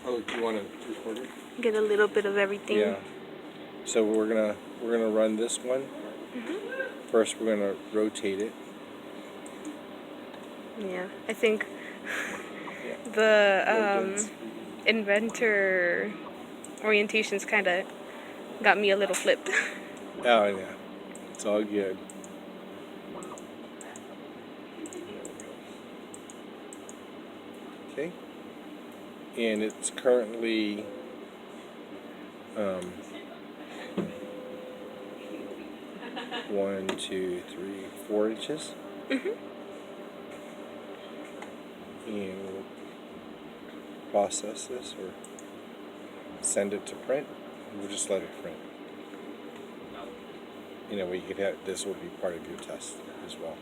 Oh, do you want to record it? Get a little bit of everything. Yeah. So we're gonna run this one. First, we're gonna rotate it. Yeah, I think Yeah. the inventor orientations kind of got me a little flipped. Oh yeah. It's all good. Okay. And it's currently 1, 2, 3, 4 inches. And we'll process this or send it to print. We'll just let it print. You know, we could have this will be part of your test as well.